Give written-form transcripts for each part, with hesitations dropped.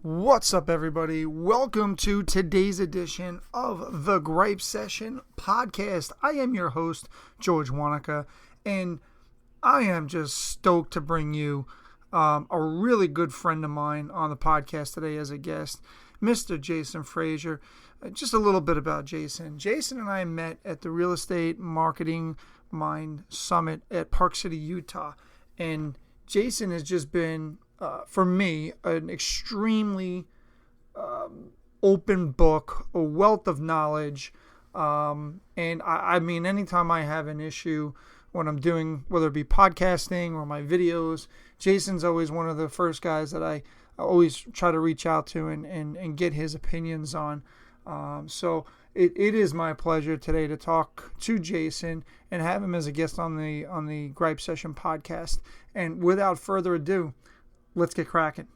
What's up, everybody? Welcome to today's edition of the Gripe Session podcast. I am your host, George Wanaka, and I am just stoked to bring you a really good friend of mine on the podcast today as a guest, Mr. Jason Frazier. Just a little bit about Jason. Jason and I met at the Real Estate Marketing Mind Summit at Park City, Utah, and Jason has just been for me, an extremely open book, a wealth of knowledge. And I mean, anytime I have an issue when I'm doing, whether it be podcasting or my videos, Jason's always one of the first guys that I always try to reach out to and get his opinions on. So it is my pleasure today to talk to Jason and have him as a guest on the Gripe Session podcast. And without further ado, let's get cracking.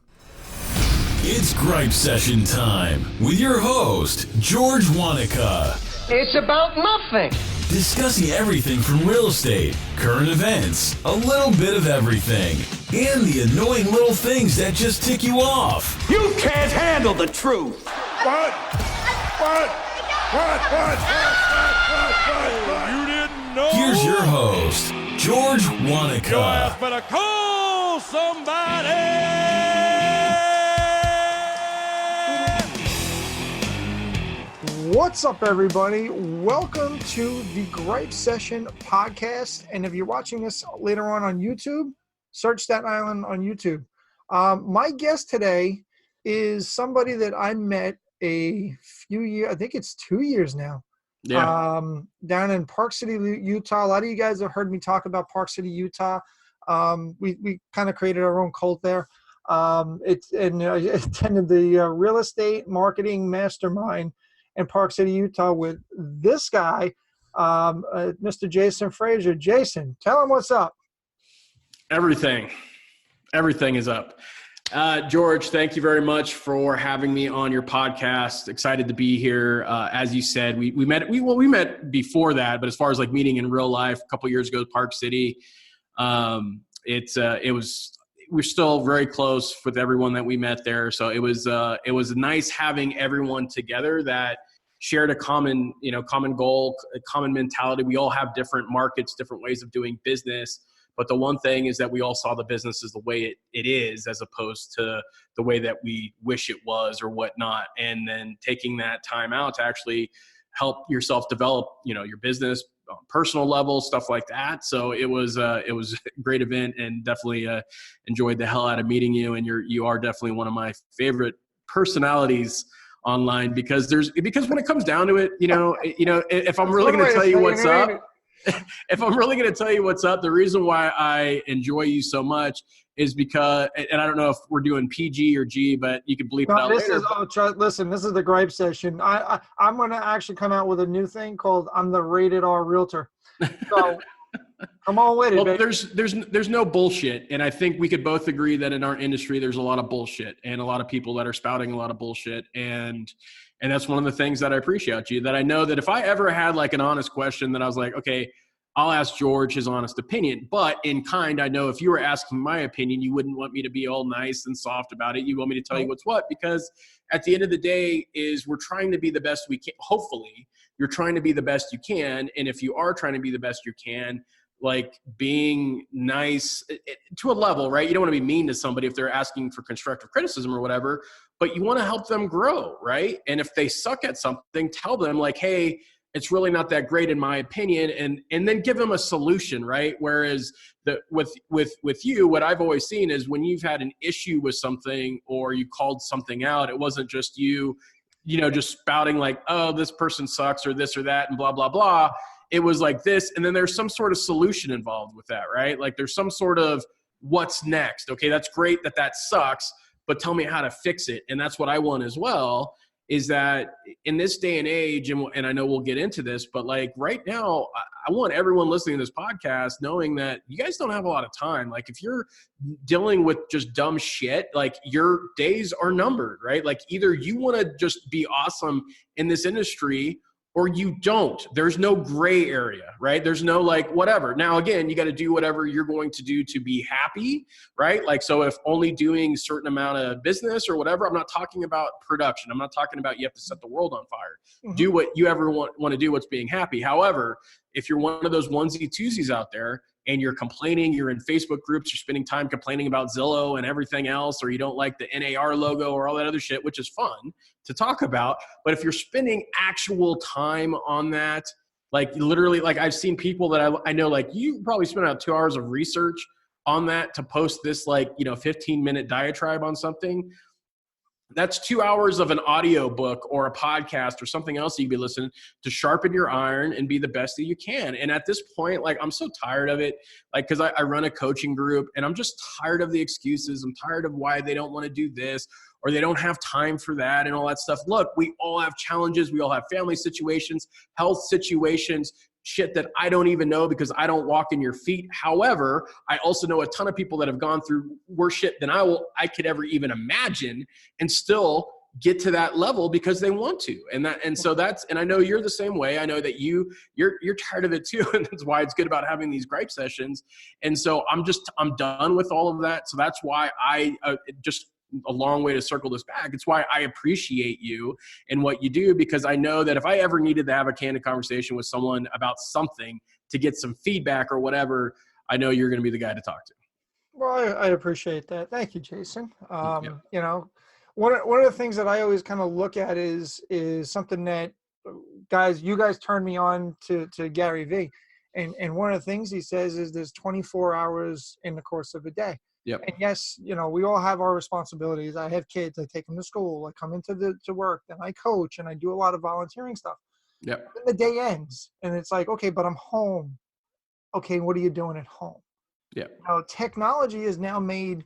It's Gripe Session time with your host, George Wanaka. It's about nothing. Discussing everything from real estate, current events, a little bit of everything, and the annoying little things that just tick you off. You can't handle the truth. What? You didn't know? Here's your host, George Wanaka. Your ass better call somebody. What's up, everybody? Welcome to the Gripe Session podcast. And if you're watching this later on YouTube, search Staten Island on YouTube. My guest today is somebody that I met a few years, I think it's 2 years now. Yeah. Down in Park City, Utah. A lot of you guys have heard me talk about Park City, Utah. We kind of created our own cult there. I attended the real estate marketing mastermind in Park City, Utah with this guy, Mr. Jason Frazier. Jason, tell him what's up. Everything is up. George, thank you very much for having me on your podcast. Excited to be here. As you said, we met before that, but as far as like meeting in real life, a couple years ago at Park City, we're still very close with everyone that we met there. So it was nice having everyone together that shared a common goal, a common mentality. We all have different markets, different ways of doing business. But the one thing is that we all saw the business as the way it is, as opposed to the way that we wish it was or whatnot. And then taking that time out to actually help yourself develop, your business on a personal level, stuff like that. So it was a great event, and definitely enjoyed the hell out of meeting you. And you are definitely one of my favorite personalities online because when it comes down to it, if I'm really going to tell you what's up. If I'm really going to tell you what's up, the reason why I enjoy you so much is because, and I don't know if we're doing PG or G, but you can bleep it out later. Listen, this is the Gripe Session. I'm going to actually come out with a new thing called I'm the Rated R Realtor. So come on with it, well, baby. There's no bullshit. And I think we could both agree that in our industry, there's a lot of bullshit and a lot of people that are spouting a lot of bullshit. And that's one of the things that I appreciate you, that I know that if I ever had like an honest question that I was like, okay, I'll ask George his honest opinion, but in kind, I know if you were asking my opinion, you wouldn't want me to be all nice and soft about it. You want me to tell you what's what, because at the end of the day we're trying to be the best we can. Hopefully you're trying to be the best you can. And if you are trying to be the best you can, like being nice to a level, right? You don't want to be mean to somebody if they're asking for constructive criticism or whatever, but you want to help them grow, right? And if they suck at something, tell them like, hey, it's really not that great in my opinion, and then give them a solution, right? Whereas with you, what I've always seen is when you've had an issue with something or you called something out, it wasn't just you just spouting like, oh, this person sucks or this or that and blah, blah, blah. It was like this, and then there's some sort of solution involved with that, right? Like there's some sort of what's next. Okay, that's great that sucks, but tell me how to fix it. And that's what I want as well, is that in this day and age, and I know we'll get into this, but like right now, I want everyone listening to this podcast knowing that you guys don't have a lot of time. Like if you're dealing with just dumb shit, like your days are numbered, right? Like either you want to just be awesome in this industry, or you don't. There's no gray area, right? There's no like whatever. Now, again, you got to do whatever you're going to do to be happy, right? Like, so if only doing a certain amount of business or whatever, I'm not talking about production. I'm not talking about you have to set the world on fire. Mm-hmm. Do what you ever want to do, what's being happy. However, if you're one of those onesie twosies out there and you're complaining, you're in Facebook groups, you're spending time complaining about Zillow and everything else, or you don't like the NAR logo or all that other shit, which is fun to talk about. But if you're spending actual time on that, like literally, like I've seen people that I know, like you probably spent about 2 hours of research on that to post this 15-minute diatribe on something. That's 2 hours of an audio book or a podcast or something else you can be listening to sharpen your iron and be the best that you can. And at this point, like, I'm so tired of it. Like, cause I run a coaching group and I'm just tired of the excuses. I'm tired of why they don't want to do this or they don't have time for that and all that stuff. Look, we all have challenges. We all have family situations, health situations, shit that I don't even know because I don't walk in your feet. However, I also know a ton of people that have gone through worse shit than I could ever even imagine and still get to that level because they want to. And I know you're the same way. I know that you're tired of it too. And that's why it's good about having these gripe sessions. And so I'm done with all of that. So that's why I just a long way to circle this back. It's why I appreciate you and what you do, because I know that if I ever needed to have a candid conversation with someone about something to get some feedback or whatever, I know you're going to be the guy to talk to. Well, I appreciate that. Thank you, Jason. You know, one of the things that I always kind of look at is something that you guys turned me on to Gary Vee. And one of the things he says is there's 24 hours in the course of a day. Yep. And yes, you know, we all have our responsibilities. I have kids. I take them to school. I come into to work. Then I coach and I do a lot of volunteering stuff. Yep. Then the day ends and it's like, okay, but I'm home. Okay, what are you doing at home? Yeah. You know, technology has now made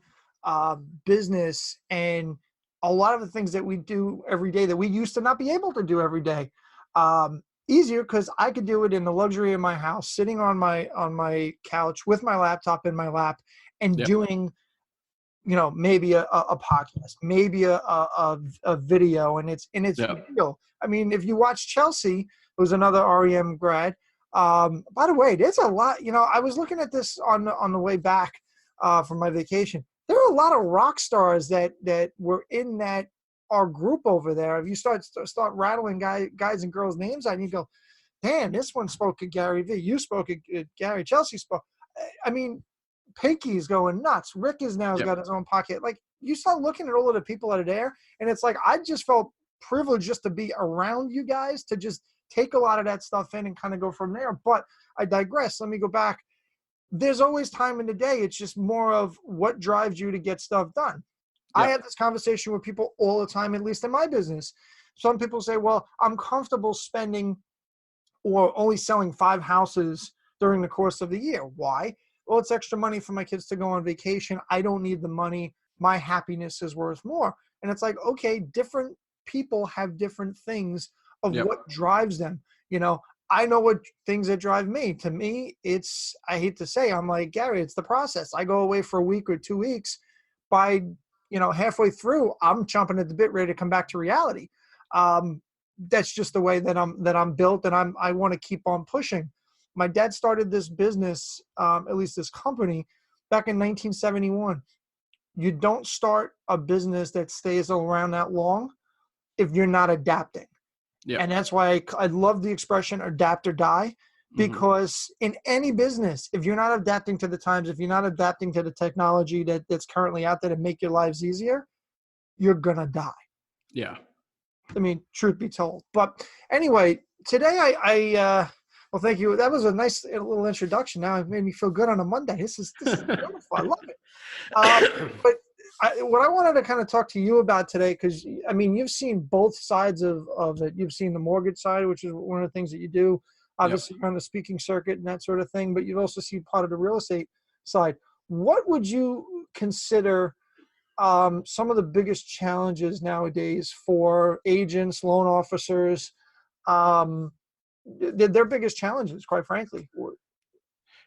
business and a lot of the things that we do every day that we used to not be able to do every day easier, because I could do it in the luxury of my house, sitting on my couch with my laptop in my lap and doing, you know, maybe a podcast, maybe a video, and it's real. I mean, if you watch Chelsea, who's another REM grad, by the way, there's a lot, you know, I was looking at this on the way back from my vacation. There are a lot of rock stars that were in our group over there. If you start rattling guys and girls' names out, and you go, damn, this one spoke at Gary Vee. You spoke at Gary. Chelsea spoke. I mean, Pinky's going nuts. Rick has got his own pocket. Like, you start looking at all of the people that are there, and it's like I just felt privileged just to be around you guys, to just take a lot of that stuff in and kind of go from there. But I digress. Let me go back. There's always time in the day. It's just more of what drives you to get stuff done. I have this conversation with people all the time, at least in my business. Some people say, well, I'm comfortable spending or only selling 5 houses during the course of the year. Why? Well, it's extra money for my kids to go on vacation. I don't need the money. My happiness is worth more. And it's like, okay, different people have different things of what drives them. You know, I know what things that drive me. To me, it's, I hate to say, I'm like, Gary, it's the process. I go away for a week or 2 weeks. By, you know, halfway through, I'm chomping at the bit, ready to come back to reality. That's just the way that I'm built, and I want to keep on pushing. My dad started this business, at least this company, back in 1971. You don't start a business that stays around that long if you're not adapting. Yeah. And that's why I love the expression adapt or die, because in any business, if you're not adapting to the times, if you're not adapting to the technology that's currently out there to make your lives easier, you're going to die. Yeah. I mean, truth be told. But anyway, today well, thank you. That was a nice little introduction. Now it made me feel good on a Monday. This is beautiful. I love it. But what I wanted to kind of talk to you about today, because, I mean, you've seen both sides of it. You've seen the mortgage side, which is one of the things that you do, obviously on the speaking circuit and that sort of thing, but you've also seen part of the real estate side. What would you consider some of the biggest challenges nowadays for agents, loan officers, their biggest challenges, quite frankly?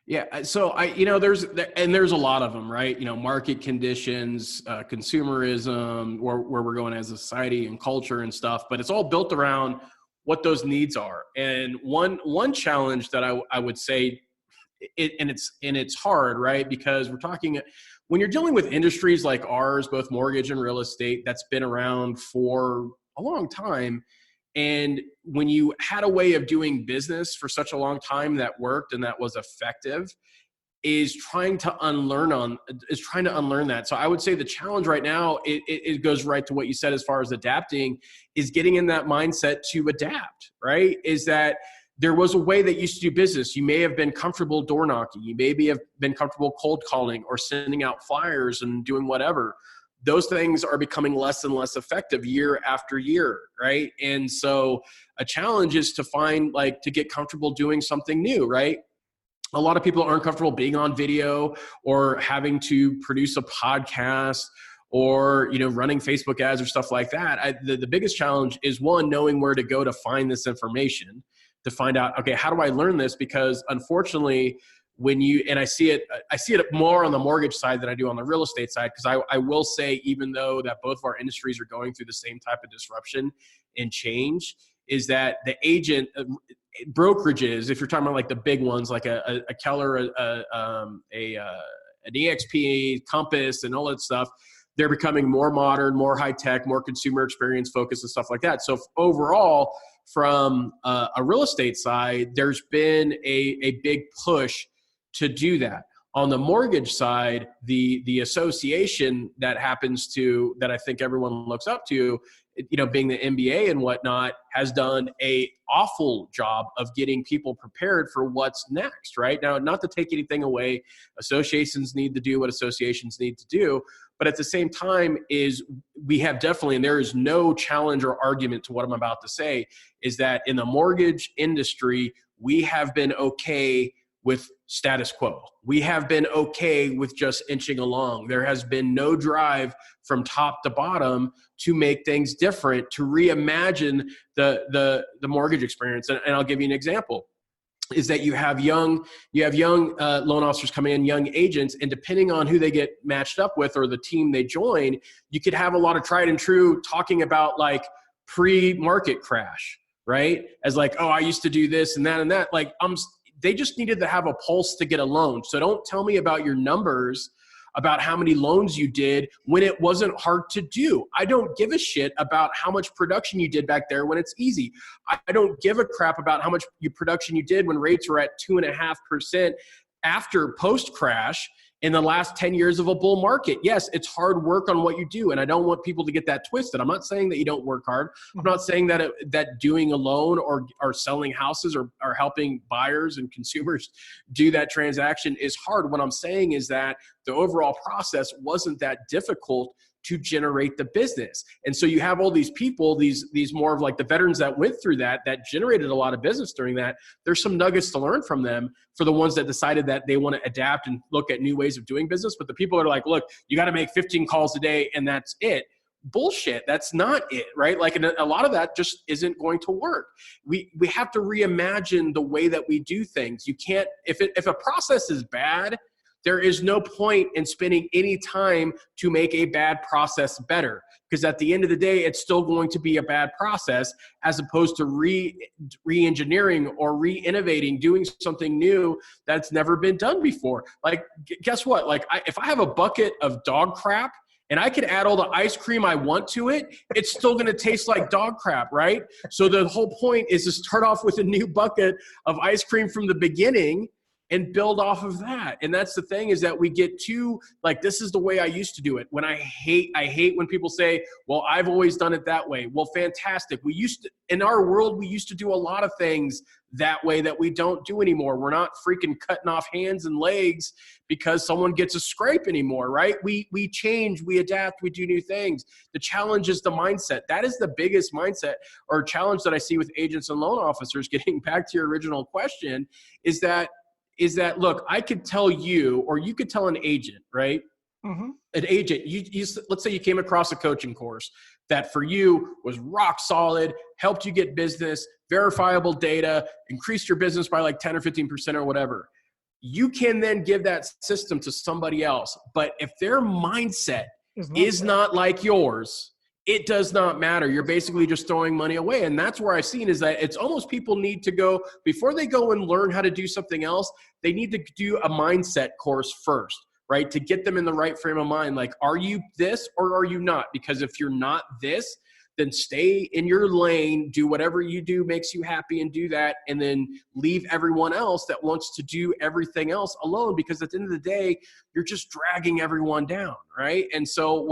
Yeah. So there's a lot of them, right? You know, market conditions, consumerism, where we're going as a society and culture and stuff, but it's all built around what those needs are. And one challenge that I would say, it's hard, right? Because we're talking, when you're dealing with industries like ours, both mortgage and real estate, that's been around for a long time. And when you had a way of doing business for such a long time that worked and that was effective, is trying to unlearn that. So I would say the challenge right now, it goes right to what you said as far as adapting, is getting in that mindset to adapt, right? Is that there was a way that you used to do business. You may have been comfortable door knocking. You maybe have been comfortable cold calling or sending out flyers and doing whatever. Those things are becoming less and less effective year after year, right? And so a challenge is to get comfortable doing something new, right? A lot of people aren't comfortable being on video or having to produce a podcast or, running Facebook ads or stuff like that. The biggest challenge is, one, knowing where to go to find this information, to find out, okay, how do I learn this? Because unfortunately, I see it more on the mortgage side than I do on the real estate side. Because I will say, even though that both of our industries are going through the same type of disruption and change, is that the agent brokerages, if you're talking about like the big ones, like a Keller, an EXP, Compass, and all that stuff, they're becoming more modern, more high tech, more consumer experience focused and stuff like that. So overall, from a real estate side, there's been a big push to do that. On the mortgage side, the association that I think everyone looks up to, being the MBA and whatnot, has done a awful job of getting people prepared for what's next, right? Now, not to take anything away, associations need to do what associations need to do, but at the same time we have definitely, and there is no challenge or argument to what I'm about to say, is that in the mortgage industry, we have been okay with status quo. We have been okay with just inching along. There has been no drive from top to bottom to make things different, to reimagine the mortgage experience. And I'll give you an example, is that you have young loan officers come in, young agents, and depending on who they get matched up with or the team they join, you could have a lot of tried and true talking about like pre-market crash, right? As like, oh, I used to do this and that and that. Like, they just needed to have a pulse to get a loan. So don't tell me about your numbers, about how many loans you did when it wasn't hard to do. I don't give a shit about how much production you did back there when it's easy. I don't give a crap about how much production you did when rates were at 2.5% after post-crash in the last 10 years of a bull market. Yes, it's hard work on what you do, and I don't want people to get that twisted. I'm not saying that you don't work hard. I'm not saying that that doing a loan or selling houses or helping buyers and consumers do that transaction is hard. What I'm saying is that the overall process wasn't that difficult to generate the business. And so you have all these people, these more of like the veterans that went through that generated a lot of business during that. There's some nuggets to learn from them for the ones that decided that they want to adapt and look at new ways of doing business. But the people that are like, look, you got to make 15 calls a day and that's it. Bullshit. That's not it, right? Like a lot of that just isn't going to work. We have to reimagine the way that we do things. You can't, if a process is bad, there is no point in spending any time to make a bad process better, because at the end of the day, it's still going to be a bad process, as opposed to re-engineering or re-innovating, doing something new that's never been done before. Like, guess what? Like, if I have a bucket of dog crap and I could add all the ice cream I want to it, it's still going to taste like dog crap, right? So the whole point is to start off with a new bucket of ice cream from the beginning and build off of that. And that's the thing, is that we get too, like, this is the way I used to do it. When I hate when people say, well, I've always done it that way. Well, fantastic. In our world, we used to do a lot of things that way that we don't do anymore. We're not freaking cutting off hands and legs because someone gets a scrape anymore, right? We change, we adapt, we do new things. The challenge is the mindset. That is the biggest mindset or challenge that I see with agents and loan officers. Getting back to your original question, is that, look, I could tell you, or you could tell an agent, right? Mm-hmm. An agent, you let's say you came across a coaching course that for you was rock solid, helped you get business, verifiable data, increased your business by like 10 or 15% or whatever. You can then give that system to somebody else. But if their mindset is not like yours, it does not matter. You're basically just throwing money away. And that's where I've seen is that it's almost people need to go, before they go and learn how to do something else, they need to do a mindset course first, right? To get them in the right frame of mind. Like, are you this or are you not? Because if you're not this, then stay in your lane, do whatever you do makes you happy and do that, and then leave everyone else that wants to do everything else alone, because at the end of the day, you're just dragging everyone down, right? And so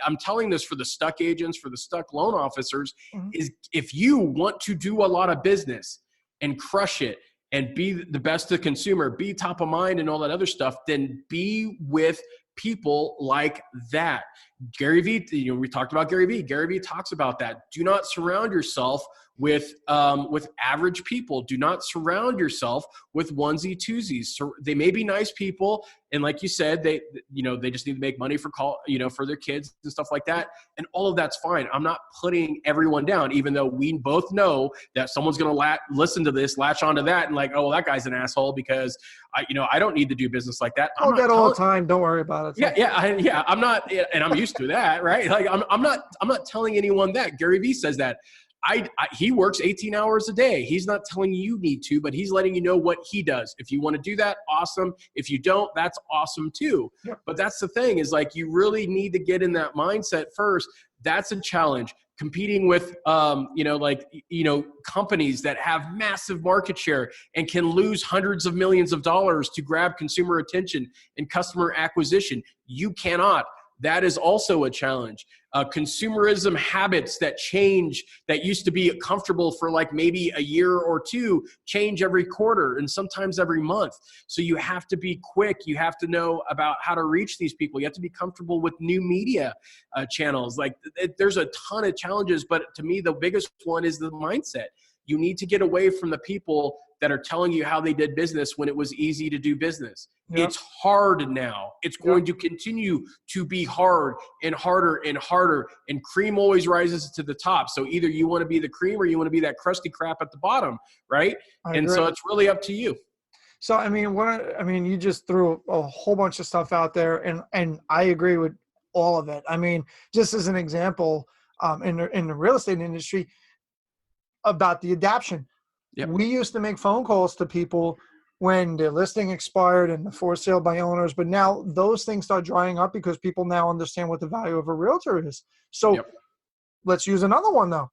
I'm telling this for the stuck agents, for the stuck loan officers, is if you want to do a lot of business and crush it and be the best to the consumer, be top of mind and all that other stuff, then be with people like that. Gary Vee, we talked about Gary Vee. Gary Vee talks about that. Do not surround yourself with average people. Do not surround yourself with onesie twosies. So they may be nice people, and like you said, they just need to make money for for their kids and stuff like that. And all of that's fine. I'm not putting everyone down, even though we both know that someone's going to listen to this, latch onto that, and like, oh, well, that guy's an asshole because I don't need to do business like that. I get all the time. Don't worry about it. Yeah. I'm not, and I'm used to that, right? Like I'm not telling anyone that. Gary Vee says that. He works 18 hours a day. He's not telling you need to, but he's letting you know what he does. If you want to do that, awesome. If you don't, that's awesome too. Yep. But that's the thing is, like, you really need to get in that mindset first. That's a challenge. Competing with, companies that have massive market share and can lose hundreds of millions of dollars to grab consumer attention and customer acquisition. You cannot. That is also a challenge. Consumerism habits that change, that used to be comfortable for like maybe a year or two, change every quarter and sometimes every month. So you have to be quick. You have to know about how to reach these people. You have to be comfortable with new media channels. Like there's a ton of challenges, but to me, the biggest one is the mindset. You need to get away from the people that are telling you how they did business when it was easy to do business. Yep. It's hard now. It's going to continue to be hard and harder and harder, and cream always rises to the top. So either you want to be the cream or you want to be that crusty crap at the bottom, right? And so it's really up to you. So, you just threw a whole bunch of stuff out there, and I agree with all of it. I mean, just as an example, in the real estate industry, about the adaption. Yep. We used to make phone calls to people when their listing expired and the for sale by owners, but now those things start drying up because people now understand what the value of a realtor is. So Let's use another one though.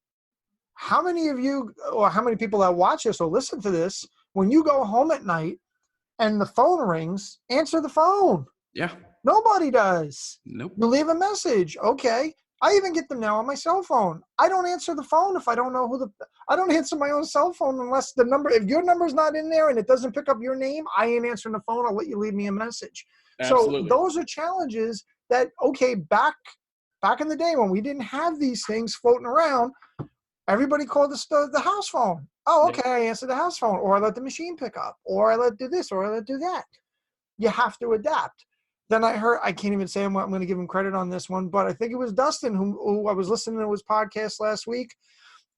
How many of you, or how many people that watch this or listen to this, when you go home at night and the phone rings, answer the phone? Yeah. Nobody does. Nope. You leave a message. Okay. I even get them now on my cell phone. I don't answer the phone if I don't know I don't answer my own cell phone unless if your number's not in there and it doesn't pick up your name, I ain't answering the phone. I'll let you leave me a message. Absolutely. So those are challenges that, back in the day when we didn't have these things floating around, everybody called the house phone. Oh, okay. I answer the house phone, or I let the machine pick up, or I let do this, or I let do that. You have to adapt. Then I can't even say I'm going to give him credit on this one, but I think it was Dustin who I was listening to his podcast last week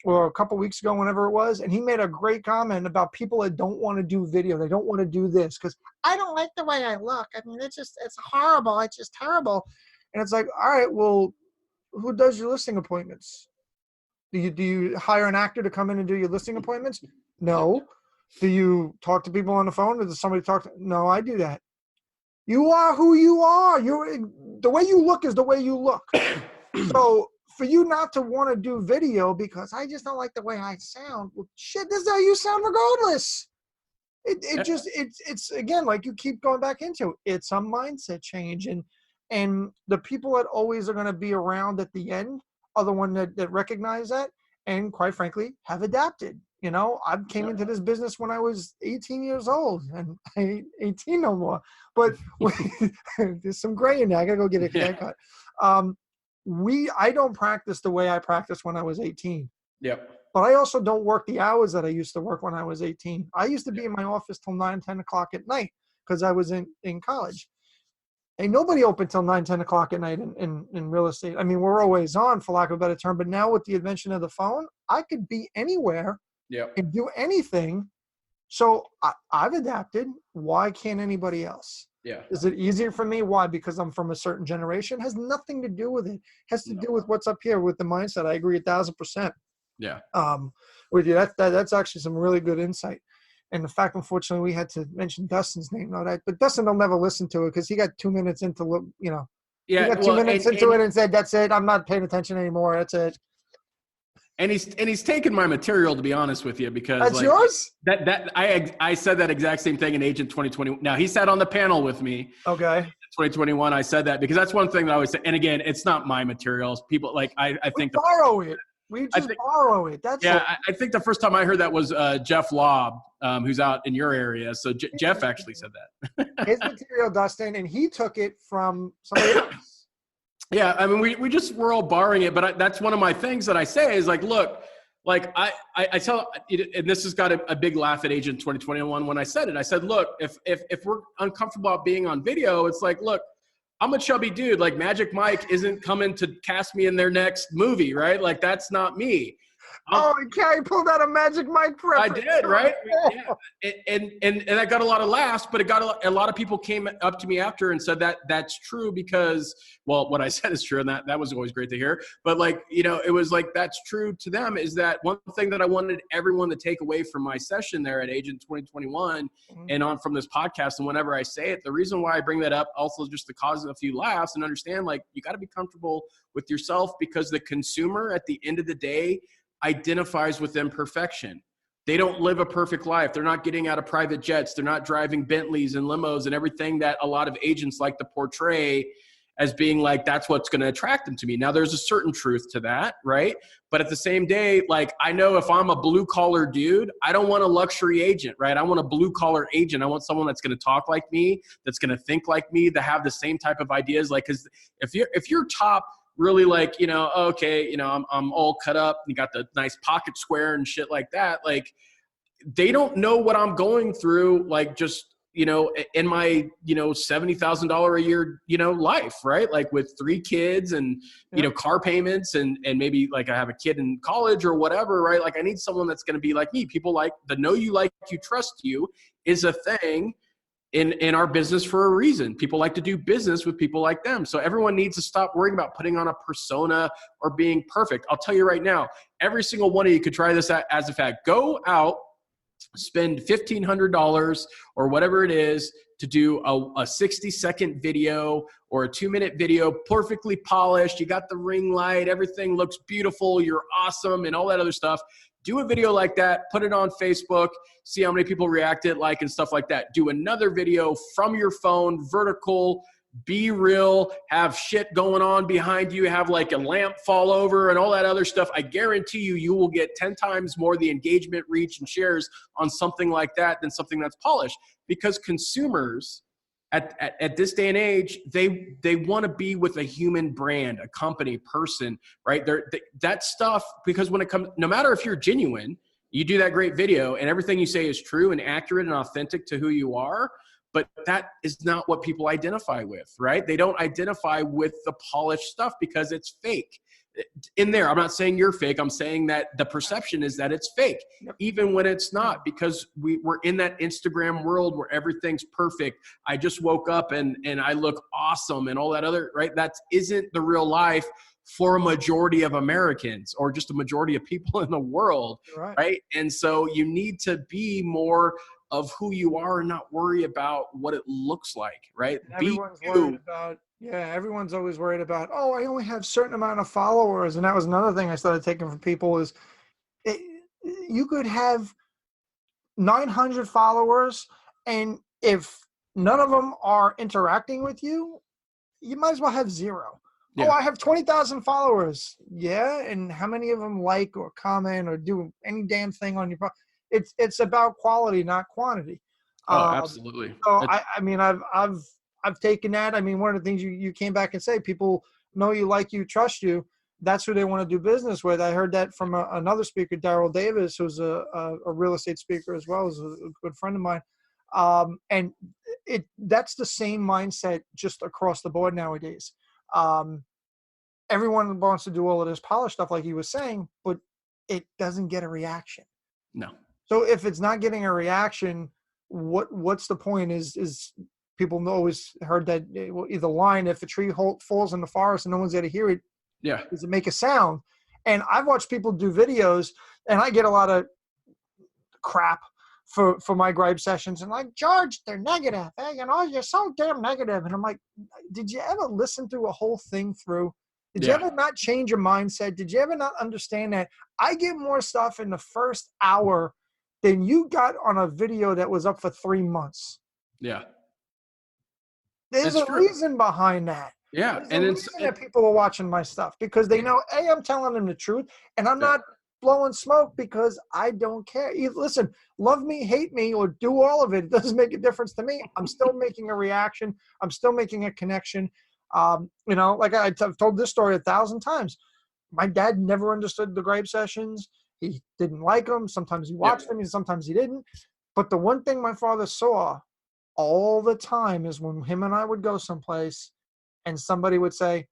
or a couple weeks ago, whenever it was, and he made a great comment about people that don't want to do video. They don't want to do this because I don't like the way I look. I mean, it's horrible. It's just terrible. And it's like, all right, well, who does your listing appointments? Do you hire an actor to come in and do your listing appointments? No. Do you talk to people on the phone? Or does somebody talk to? No, I do that. You are who you are. The way you look is the way you look. So for you not to want to do video because I just don't like the way I sound, well, shit, this is how you sound regardless. It's again, like you keep going back into, it's a mindset change. And the people that always are going to be around at the end are the one that recognize that and, quite frankly, have adapted. I came into this business when I was 18 years old, and I ain't 18 no more. But there's some gray in there. I got to go get a haircut. I don't practice the way I practiced when I was 18. Yep. But I also don't work the hours that I used to work when I was 18. I used to be in my office till 9, 10 o'clock at night because I was in college. Ain't nobody open till 9, 10 o'clock at night in real estate. I mean, we're always on, for lack of a better term. But now with the invention of the phone, I could be anywhere. Yep. And do anything. So I've adapted. Why can't anybody else? Yeah. Is it easier for me? Why? Because I'm from a certain generation? It has nothing to do with it. It has to do with what's up here with the mindset. I agree 1,000%. Yeah. With you. That's actually some really good insight. And the fact, unfortunately, we had to mention Dustin's name. But Dustin will never listen to it because he got 2 minutes into, he got 2 minutes into it and said, "That's it. I'm not paying attention anymore. That's it." And he's taken my material, to be honest with you, because that's yours. I said that exact same thing in Agent 2020. Now he sat on the panel with me. Okay. 2021. I said that because that's one thing that I always say. And again, it's not my materials. People I think borrow it. We just borrow it. That's I think the first time I heard that was Jeff Lobb, who's out in your area. So Jeff actually said that. His material, Dustin, and he took it from somebody else. Yeah, I mean, we're all borrowing it, but that's one of my things that I say is like, look, like I tell, and this has got a big laugh at Agent 2021 when I said it. I said, look, if we're uncomfortable about being on video, it's like, look, I'm a chubby dude. Like Magic Mike isn't coming to cast me in their next movie, right? Like that's not me. Okay, pulled out a Magic Mike reference. I did, right? Yeah. And I got a lot of laughs, but it got a lot of people came up to me after and said that that's true because, well, what I said is true, and that was always great to hear. But like, it was like that's true to them is that one thing that I wanted everyone to take away from my session there at Agent 2021 and on from this podcast, and whenever I say it, the reason why I bring that up also just to cause a few laughs and understand like you got to be comfortable with yourself because the consumer at the end of the day identifies with imperfection. They don't live a perfect life. They're not getting out of private jets. They're not driving Bentleys and limos and everything that a lot of agents like to portray as being like, that's what's going to attract them to me. Now there's a certain truth to that, right? But at the same day, like I know if I'm a blue collar dude, I don't want a luxury agent, right? I want a blue collar agent. I want someone that's going to talk like me, that's going to think like me, that have the same type of ideas. Like, cause if you're top, really like, okay, I'm all cut up and you got the nice pocket square and shit like that. Like they don't know what I'm going through, like just, in my, $70,000 a year, life, right? Like with 3 kids and, car payments and maybe like I have a kid in college or whatever, right? Like I need someone that's going to be like me. People like the know you, like you, trust you is a thing in our business for a reason. People like to do business with people like them. So everyone needs to stop worrying about putting on a persona or being perfect. I'll tell you right now, every single one of you could try this as a fact. Go out, spend $1,500 or whatever it is to do a 60-second video or a 2-minute video, perfectly polished. You got the ring light, everything looks beautiful, you're awesome, and all that other stuff. Do a video like that, put it on Facebook, see how many people react it, like, and stuff like that. Do another video from your phone, vertical, be real, have shit going on behind you, have like a lamp fall over and all that other stuff. I guarantee you will get 10 times more the engagement, reach, and shares on something like that than something that's polished. Because consumers at this day and age, they want to be with a human brand, a company, person, right? That stuff, because when it comes, no matter if you're genuine, you do that great video and everything you say is true and accurate and authentic to who you are, but that is not what people identify with, right? They don't identify with the polished stuff because it's fake. In there, I'm not saying you're fake. I'm saying that the perception is that it's fake, even when it's not, because we're in that Instagram world where everything's perfect. I just woke up and I look awesome and all that other, right? That isn't the real life for a majority of Americans or just a majority of people in the world, right? And so you need to be more of who you are and not worry about what it looks like, right? Everyone's worried about, everyone's always worried about, oh, I only have a certain amount of followers. And that was another thing I started taking from people is you could have 900 followers, and if none of them are interacting with you, you might as well have 0. Yeah. Oh, I have 20,000 followers. Yeah, and how many of them like or comment or do any damn thing on your It's about quality, not quantity. Oh, absolutely. So I mean, I've taken that. I mean, one of the things you came back and say, people know you, like you, trust you. That's who they want to do business with. I heard that from another speaker, Daryl Davis, who's a real estate speaker as well, as a good friend of mine. And that's the same mindset just across the board nowadays. Everyone wants to do all of this polished stuff, like he was saying, but it doesn't get a reaction. No. So if it's not getting a reaction, what's the point? Is people always heard that either line, if a tree falls in the forest and no one's there to hear it, does it make a sound? And I've watched people do videos, and I get a lot of crap for my gripe sessions, and like, George, they're negative. Hey, you're so damn negative. And I'm like, did you ever listen through a whole thing through? Did you ever not change your mindset? Did you ever not understand that I get more stuff in the first hour than you got on a video that was up for 3 months? Yeah. There's a reason behind that. Yeah. There's a reason that people are watching my stuff, because they know, A, I'm telling them the truth, and I'm not blowing smoke because I don't care. Listen, love me, hate me, or do all of it. It doesn't make a difference to me. I'm still making a reaction. I'm still making a connection. Like I've told this story 1,000 times. My dad never understood the gripe sessions. He didn't like them. Sometimes he watched them, and sometimes he didn't. But the one thing my father saw all the time is when him and I would go someplace and somebody would say,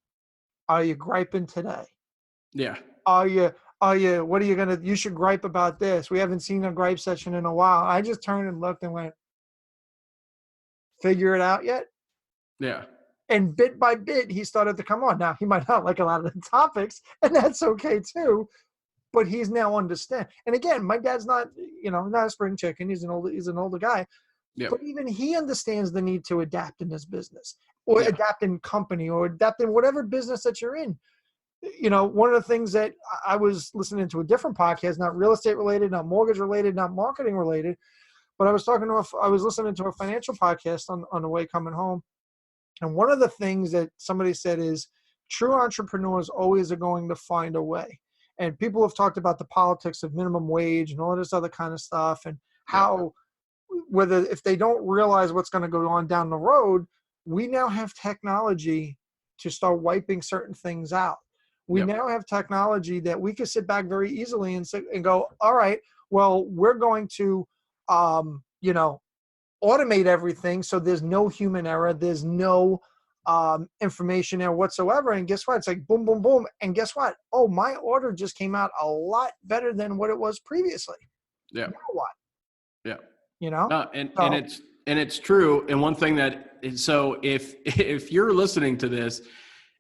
"Are you griping today? Yeah. Are you, what are you going to, you should gripe about this. We haven't seen a gripe session in a while." I just turned and looked and went, "Figure it out yet?" Yeah. And bit by bit, he started to come on. Now, he might not like a lot of the topics, and that's okay too, but he's now understand. And again, my dad's not a spring chicken. He's an older guy. Yep. But even he understands the need to adapt in this business, or adapt in company, or adapt in whatever business that you're in. One of the things that I was listening to a different podcast, not real estate related, not mortgage related, not marketing related, but I was listening to a financial podcast on the way coming home. And one of the things that somebody said is true entrepreneurs always are going to find a way. And people have talked about the politics of minimum wage and all this other kind of stuff, and how if they don't realize what's going to go on down the road, we now have technology to start wiping certain things out. We now have technology that we can sit back very easily and go, all right, well, we're going to, automate everything. So there's no human error. There's no information there whatsoever. And guess what? It's like boom, boom, boom. And guess what? Oh, my order just came out a lot better than what it was previously. Yeah. Now what? Yeah. No, and it's true. And one thing so if you're listening to this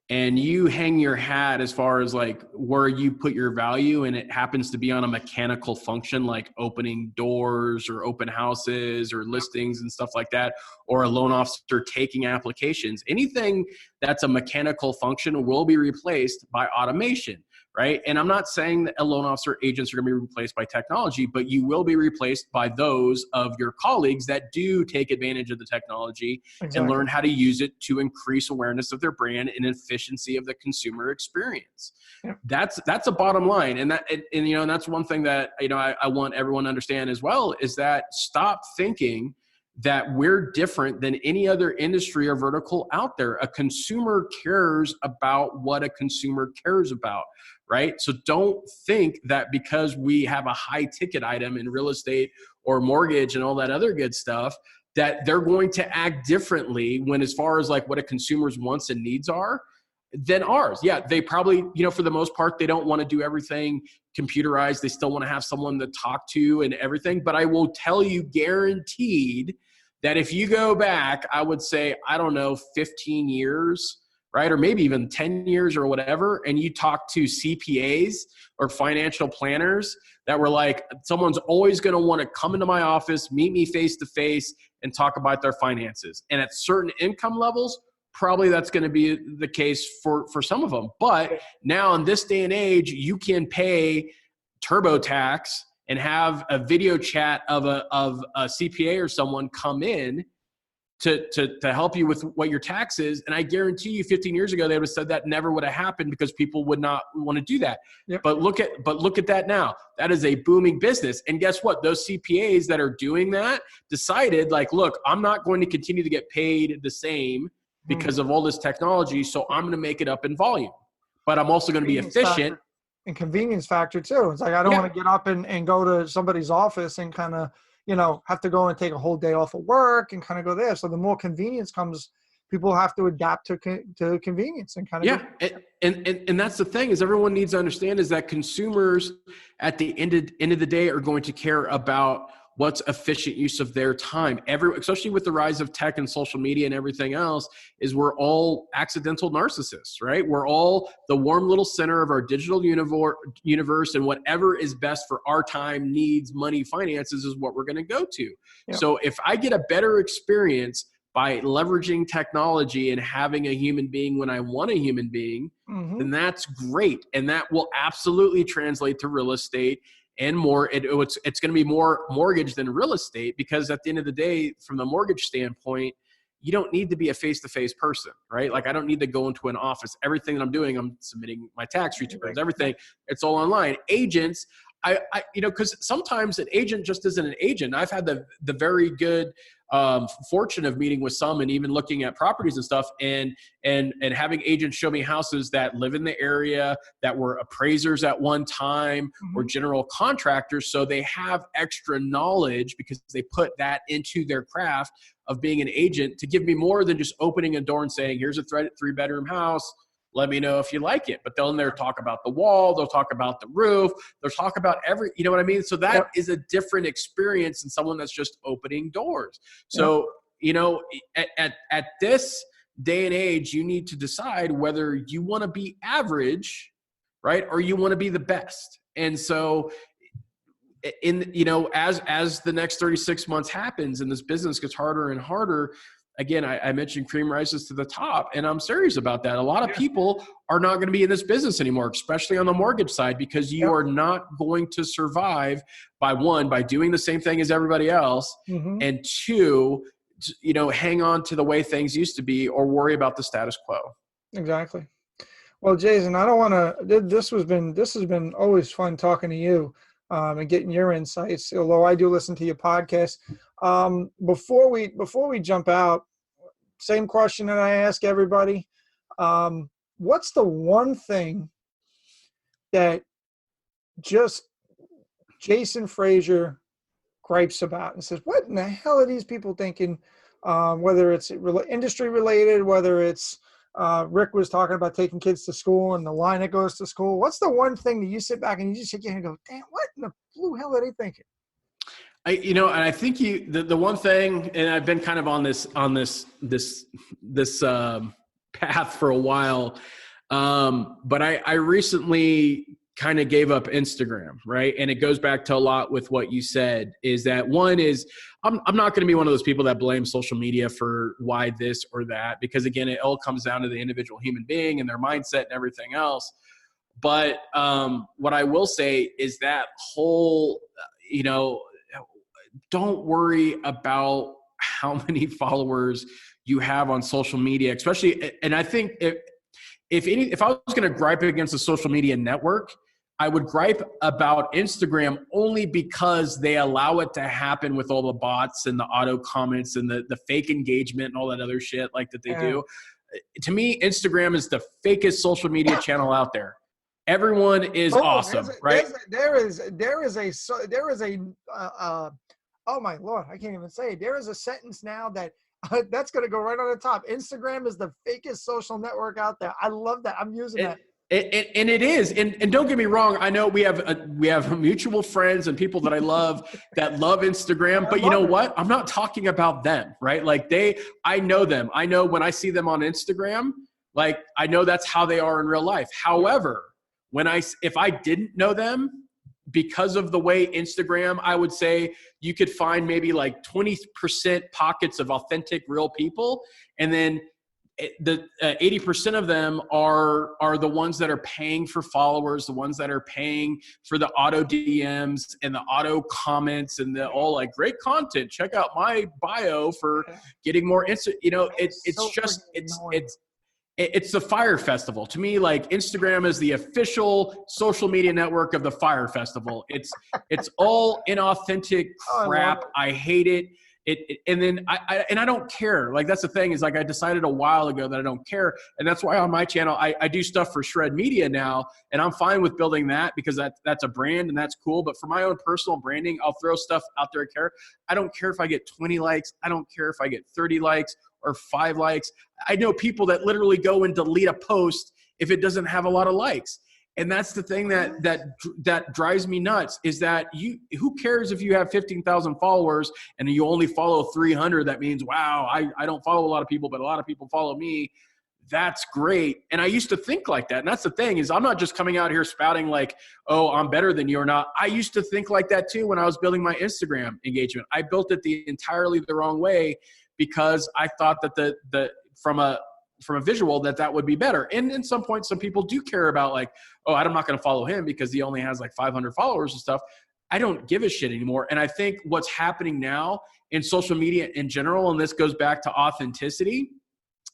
and you hang your hat as far as like where you put your value, and it happens to be on a mechanical function like opening doors or open houses or listings and stuff like that, or a loan officer taking applications, anything that's a mechanical function will be replaced by automation, right? And I'm not saying that a loan officer agents are going to be replaced by technology, but you will be replaced by those of your colleagues that do take advantage of the technology and learn how to use it to increase awareness of their brand and efficiency of the consumer experience. Yeah. That's a bottom line. And that's one thing that, I want everyone to understand as well, is that stop thinking that we're different than any other industry or vertical out there. A consumer cares about what a consumer cares about, right? So don't think that because we have a high ticket item in real estate or mortgage and all that other good stuff, that they're going to act differently when, as far as like what a consumer's wants and needs are, than ours. Yeah, they probably, for the most part, they don't want to do everything computerized. They still want to have someone to talk to and everything. But I will tell you, guaranteed, that if you go back, I would say, 15 years, right? Or maybe even 10 years or whatever, and you talk to CPAs or financial planners that were like, someone's always going to want to come into my office, meet me face to face, and talk about their finances. And at certain income levels, probably that's going to be the case for some of them. But now in this day and age, you can pay TurboTax and have a video chat of a CPA or someone come in to help you with what your tax is. And I guarantee you 15 years ago, they would have said that never would have happened because people would not want to do that. Yep. But look at that now. That is a booming business. And guess what? Those CPAs that are doing that decided, like, look, I'm not going to continue to get paid the same because of all this technology. So I'm going to make it up in volume, but I'm also going to be efficient. And convenience factor too. It's like, I don't want to get up and go to somebody's office and kind of, have to go and take a whole day off of work and kind of go there. So the more convenience comes, people have to adapt to convenience and kind of. Yeah. And that's the thing, is everyone needs to understand is that consumers at the end of the day are going to care about what's efficient use of their time. Especially with the rise of tech and social media and everything else, is we're all accidental narcissists, right? We're all the warm little center of our digital universe, and whatever is best for our time, needs, money, finances is what we're going to go to. Yeah. So if I get a better experience by leveraging technology and having a human being when I want a human being, then that's great. And that will absolutely translate to real estate and more. It's going to be more mortgage than real estate, because at the end of the day, from the mortgage standpoint, you don't need to be a face-to-face person, right? Like I don't need to go into an office. Everything that I'm doing, I'm submitting my tax returns, everything, it's all online. Agents, because sometimes an agent just isn't an agent. I've had the very good fortune of meeting with some and even looking at properties and stuff, and having agents show me houses that live in the area, that were appraisers at one time, or general contractors. So they have extra knowledge because they put that into their craft of being an agent, to give me more than just opening a door and saying, here's a 3-bedroom house, let me know if you like it. But they'll talk about the wall, they'll talk about the roof, they'll talk about you know what I mean? So that is a different experience than someone that's just opening doors. So, at this day and age, you need to decide whether you want to be average, right? Or you want to be the best. And so as the next 36 months happens and this business gets harder and harder, again, I mentioned cream rises to the top, and I'm serious about that. A lot of people are not going to be in this business anymore, especially on the mortgage side, because you are not going to survive by doing the same thing as everybody else, and two, hang on to the way things used to be or worry about the status quo. Exactly. Well, Jason, I don't want to. This has been always fun talking to you and getting your insights. Although I do listen to your podcast. Before we jump out, same question that I ask everybody. What's the one thing that just Jason Frazier gripes about and says, what in the hell are these people thinking? Whether it's industry related, whether it's Rick was talking about taking kids to school and the line that goes to school. What's the one thing that you sit back and you just sit here and go, damn, what in the blue hell are they thinking? And I think the one thing, and I've been kind of on this path for a while, but I recently kind of gave up Instagram, right? And it goes back to a lot with what you said, is that one is I'm not going to be one of those people that blame social media for why this or that, because again, it all comes down to the individual human being and their mindset and everything else. But what I will say is that whole, don't worry about how many followers you have on social media, especially. And I think if I was going to gripe against a social media network, I would gripe about Instagram only because they allow it to happen with all the bots and the auto comments and the fake engagement and all that other shit like that they do. To me, Instagram is the fakest social media channel out there. Everyone is awesome, right? There is a oh my Lord, I can't even say it. There is a sentence now that that's going to go right on the top. Instagram is the fakest social network out there. I love that. I'm using that. And it is. And don't get me wrong. I know we have mutual friends and people that I love that love Instagram, but you know what? I'm not talking about them, right? Like I know them. I know when I see them on Instagram, like I know that's how they are in real life. However, if I didn't know them, because of the way Instagram, I would say you could find maybe like 20% pockets of authentic real people. And then the 80% of them are the ones that are paying for followers, the ones that are paying for the auto DMs and the auto comments and the all like great content. Check out my bio for getting more instant. It's the Fire Festival. To me, like Instagram is the official social media network of the Fire Festival. It's all inauthentic crap. I hate it. And then I don't care. Like that's the thing is like I decided a while ago that I don't care, and that's why on my channel I do stuff for Shred Media now, and I'm fine with building that because that's a brand and that's cool. But for my own personal branding, I'll throw stuff out there. I don't care if I get 20 likes. I don't care if I get 30 likes or 5 likes. I know people that literally go and delete a post if it doesn't have a lot of likes. And that's the thing that drives me nuts is that who cares if you have 15,000 followers and you only follow 300? That means, wow, I don't follow a lot of people, but a lot of people follow me. That's great. And I used to think like that. And that's the thing is I'm not just coming out here spouting like, oh, I'm better than you or not. I used to think like that too when I was building my Instagram engagement. I built it entirely the wrong way because I thought that from a visual that would be better. And in some points, some people do care about like, oh, I'm not going to follow him because he only has like 500 followers and stuff. I don't give a shit anymore. And I think what's happening now in social media in general, and this goes back to authenticity,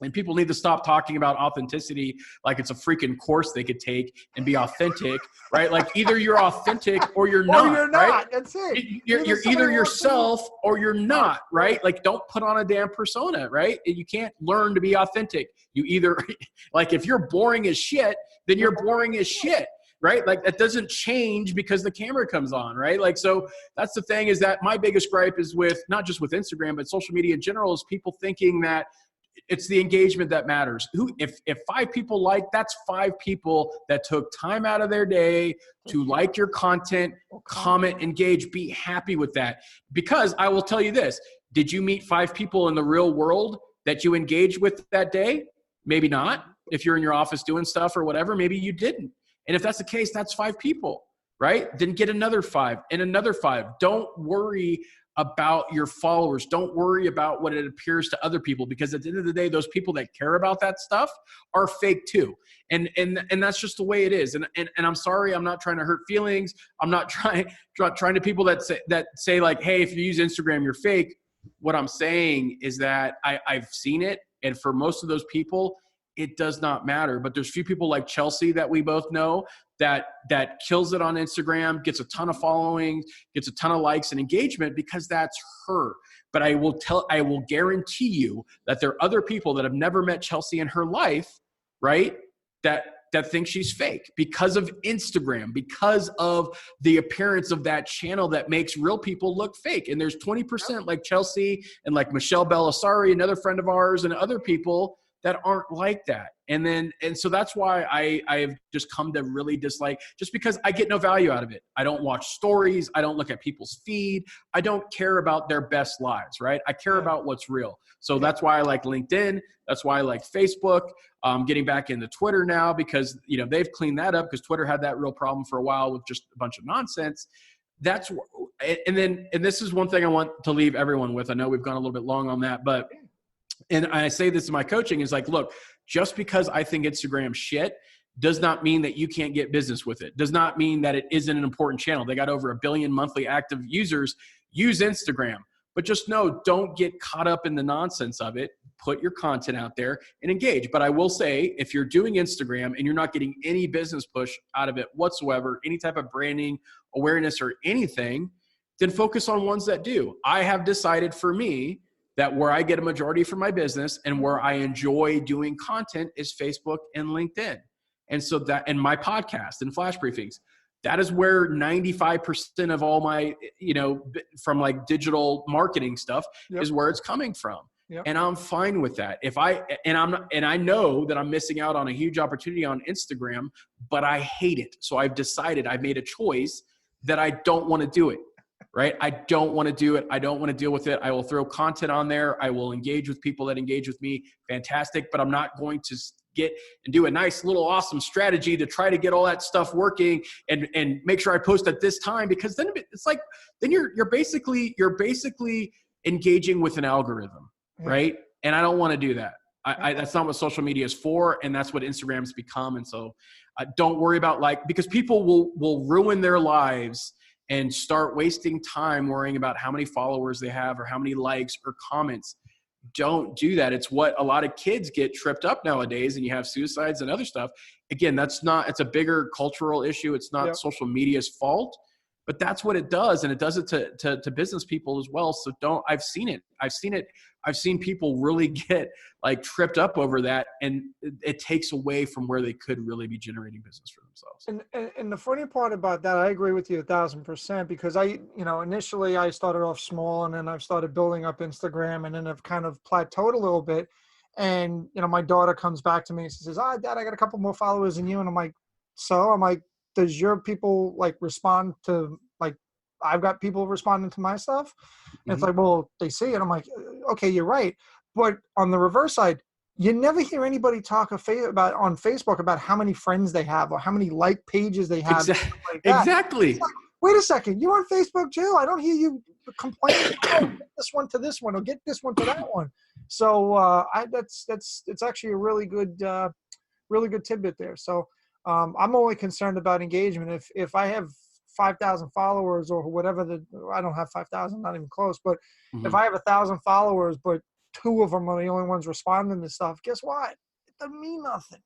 and people need to stop talking about authenticity like it's a freaking course they could take and be authentic, right? Like either you're authentic or you're not. Or you're not. Right? That's it. You're either yourself or you're not, right? Like don't put on a damn persona, right? You can't learn to be authentic. You either, like if you're boring as shit, then you're boring as shit, right? Like that doesn't change because the camera comes on, right? Like, so that's the thing is that my biggest gripe is with, not just with Instagram, but social media in general is people thinking that it's the engagement that matters. If 5 people like, that's 5 people that took time out of their day to like your content, comment, engage, be happy with that. Because I will tell you this, did you meet 5 people in the real world that you engaged with that day? Maybe not. If you're in your office doing stuff or whatever, maybe you didn't. And if that's the case, that's 5 people, right? Then get another 5 and another 5. Don't worry about your followers. Don't worry about what it appears to other people, because at the end of the day, those people that care about that stuff are fake too. And that's just the way it is. And I'm sorry, I'm not trying to hurt feelings. I'm not trying to people that say like, hey, if you use Instagram, you're fake. What I'm saying is that I've seen it. And for most of those people, it does not matter. But there's few people like Chelsea that we both know that kills it on Instagram, gets a ton of following, gets a ton of likes and engagement because that's her. But I will guarantee you that there are other people that have never met Chelsea in her life, right? That think she's fake because of Instagram, because of the appearance of that channel that makes real people look fake. And there's 20% like Chelsea and like Michelle Belisari, another friend of ours, and other people that aren't like that. And so that's why I have just come to really dislike, just because I get no value out of it. I don't watch stories. I don't look at people's feed. I don't care about their best lives, right? I care about what's real. So that's why I like LinkedIn. That's why I like Facebook. Getting back into Twitter now because, they've cleaned that up because Twitter had that real problem for a while with just a bunch of nonsense. And this is one thing I want to leave everyone with. I know we've gone a little bit long on that, but and I say this in my coaching is like, look, just because I think Instagram shit does not mean that you can't get business with it. Does not mean that it isn't an important channel. They got over 1 billion monthly active users use Instagram. But just know, don't get caught up in the nonsense of it. Put your content out there and engage. But I will say, if you're doing Instagram and you're not getting any business push out of it whatsoever, any type of branding, awareness, or anything, then focus on ones that do. I have decided for me that where I get a majority from my business and where I enjoy doing content is Facebook and LinkedIn. And so that, and my podcast and flash briefings, that is where 95% of all my, from like digital marketing stuff is where it's coming from. Yep. And I'm fine with that. I know that I'm missing out on a huge opportunity on Instagram, but I hate it. So I've made a choice that I don't want to do it. Right? I don't want to do it. I don't want to deal with it. I will throw content on there. I will engage with people that engage with me. Fantastic. But I'm not going to get and do a nice little awesome strategy to try to get all that stuff working and make sure I post at this time, because then it's like, then you're basically engaging with an algorithm, right? And I don't want to do that. That's not what social media is for. And that's what Instagram's become. And so don't worry about because people will ruin their lives and start wasting time worrying about how many followers they have or how many likes or comments. Don't do that. It's what a lot of kids get tripped up nowadays, and you have suicides and other stuff. Again, it's a bigger cultural issue. It's not social media's fault, but that's what it does. And it does it to business people as well. So I've seen it. I've seen people really get tripped up over that, and it takes away from where they could really be generating business for themselves. And the funny part about that, I agree with you 1,000%, because initially I started off small, and then I've started building up Instagram, and then I've kind of plateaued a little bit. And, my daughter comes back to me and she says, Dad, I got a couple more followers than you. And I'm like, so I'm like, does your people like respond to like, I've got people responding to my stuff? And it's like, well, they see it. I'm like, okay, you're right. But on the reverse side, you never hear anybody talk about on Facebook about how many friends they have or how many like pages they have. Like that. Exactly. Like, wait a second, you're on Facebook too? I don't hear you complaining. Oh, get this one to this one or get this one to that one. So it's actually a really good tidbit there. So I'm only concerned about engagement. If I have 5,000 followers or whatever, I don't have 5,000, not even close. But if I have 1,000 followers, but 2 of them are the only ones responding to stuff, guess what? It doesn't mean nothing.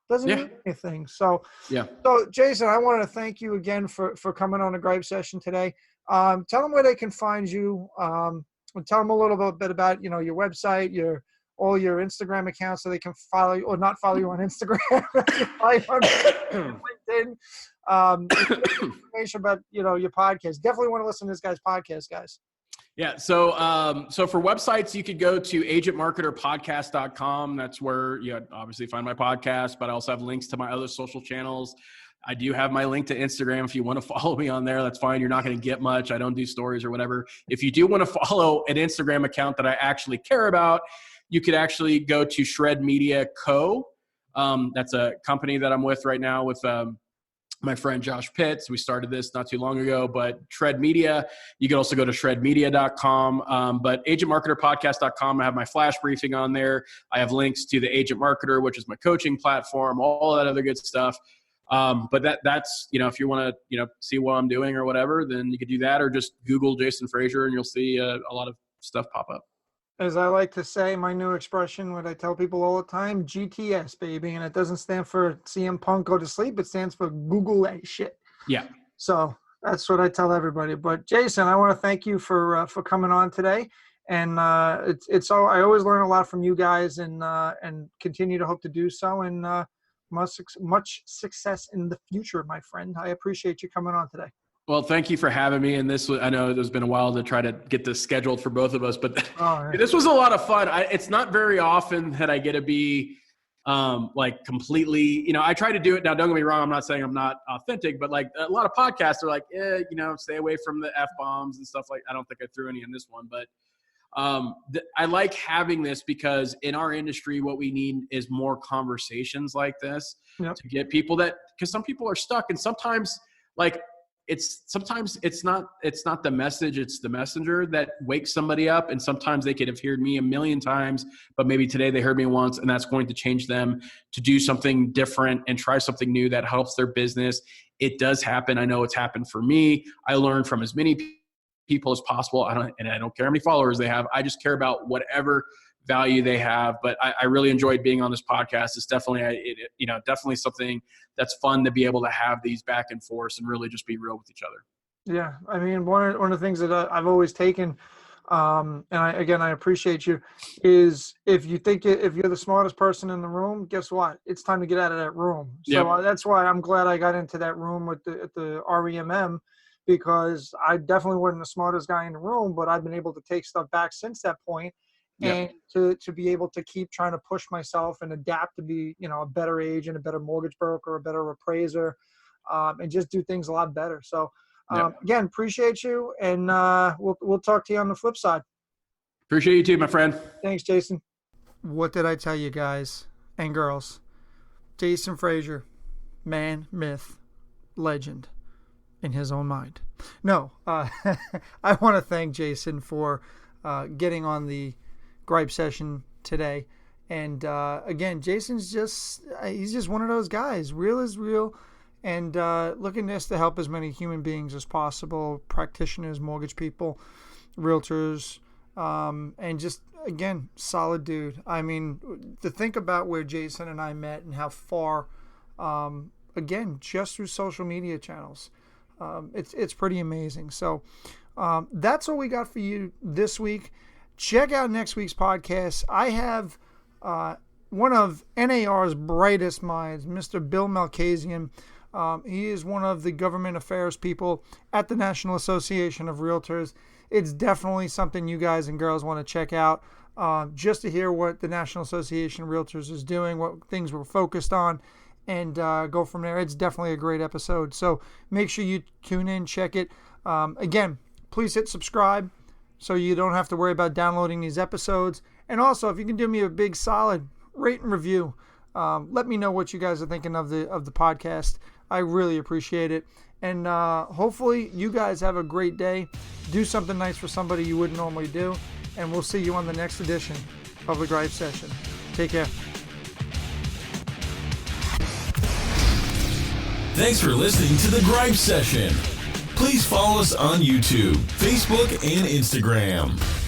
Doesn't mean anything. So, So Jason, I wanted to thank you again for coming on a Gripe session today. Tell them where they can find you. And tell them a little bit about, your website, all your Instagram accounts, so they can follow you or not follow you on Instagram. Follow you on LinkedIn. Information about, your podcast. Definitely want to listen to this guy's podcast, guys. Yeah. So for websites, you could go to agentmarketerpodcast.com. That's where you obviously find my podcast, but I also have links to my other social channels. I do have my link to Instagram. If you want to follow me on there, that's fine. You're not going to get much. I don't do stories or whatever. If you do want to follow an Instagram account that I actually care about, you could actually go to Shred Media Co. That's a company that I'm with right now with my friend Josh Pitts. We started this not too long ago, but Shred Media, you can also go to shredmedia.com. But agentmarketerpodcast.com, I have my flash briefing on there. I have links to the Agent Marketer, which is my coaching platform, all that other good stuff. But that's, if you want to, see what I'm doing or whatever, then you could do that, or just Google Jason Frazier and you'll see a lot of stuff pop up. As I like to say, my new expression, what I tell people all the time, GTS, baby. And it doesn't stand for CM Punk Go to Sleep. It stands for Google that shit. Yeah. So that's what I tell everybody. But Jason, I want to thank you for coming on today. And it's all, I always learn a lot from you guys, and continue to hope to do so. And much success in the future, my friend. I appreciate you coming on today. Well, thank you for having me. And I know it has been a while to try to get this scheduled for both of us, but this was a lot of fun. It's not very often that I get to be like completely, I try to do it. Now, don't get me wrong. I'm not saying I'm not authentic, but like a lot of podcasts are like, stay away from the F-bombs and stuff like, I don't think I threw any in this one, but I like having this because in our industry, what we need is more conversations like this to get people because some people are stuck, and sometimes it's not the message, it's the messenger that wakes somebody up. And sometimes they could have heard me a million times, but maybe today they heard me once, and that's going to change them to do something different and try something new that helps their business. It does happen. I know it's happened for me. I learned from as many people as possible. I don't care how many followers they have. I just care about whatever value they have. But I really enjoyed being on this podcast. It's definitely, definitely something that's fun to be able to have these back and forth and really just be real with each other. Yeah. I mean, one of the things that I've always taken, and I appreciate you, is if you're the smartest person in the room, guess what? It's time to get out of that room. So that's why I'm glad I got into that room at the REMM, because I definitely wasn't the smartest guy in the room, but I've been able to take stuff back since that point. And to be able to keep trying to push myself and adapt to be, a better agent, a better mortgage broker, a better appraiser, and just do things a lot better. So again, appreciate you. And we'll talk to you on the flip side. Appreciate you too, my friend. Thanks, Jason. What did I tell you guys and girls? Jason Frazier, man, myth, legend in his own mind. No, I want to thank Jason for getting on the Gripe session today. And again, Jason's he's just one of those guys. Real is real, and looking just to help as many human beings as possible, practitioners, mortgage people, realtors, and just, again, solid dude. I mean, to think about where Jason and I met and how far, again, just through social media channels, it's pretty amazing. So that's all we got for you this week. Check out next week's podcast. I have one of NAR's brightest minds, Mr. Bill Malkasian. He is one of the government affairs people at the National Association of Realtors. It's definitely something you guys and girls want to check out, just to hear what the National Association of Realtors is doing, what things we're focused on. and go from there. It's definitely a great episode. So make sure you tune in, check it. Again, please hit subscribe so you don't have to worry about downloading these episodes. And also, if you can do me a big solid, rate and review. Let me know what you guys are thinking of the podcast. I really appreciate it. And hopefully you guys have a great day. Do something nice for somebody you wouldn't normally do. And we'll see you on the next edition of the Gripe Session. Take care. Thanks for listening to the Gripe Session. Please follow us on YouTube, Facebook, and Instagram.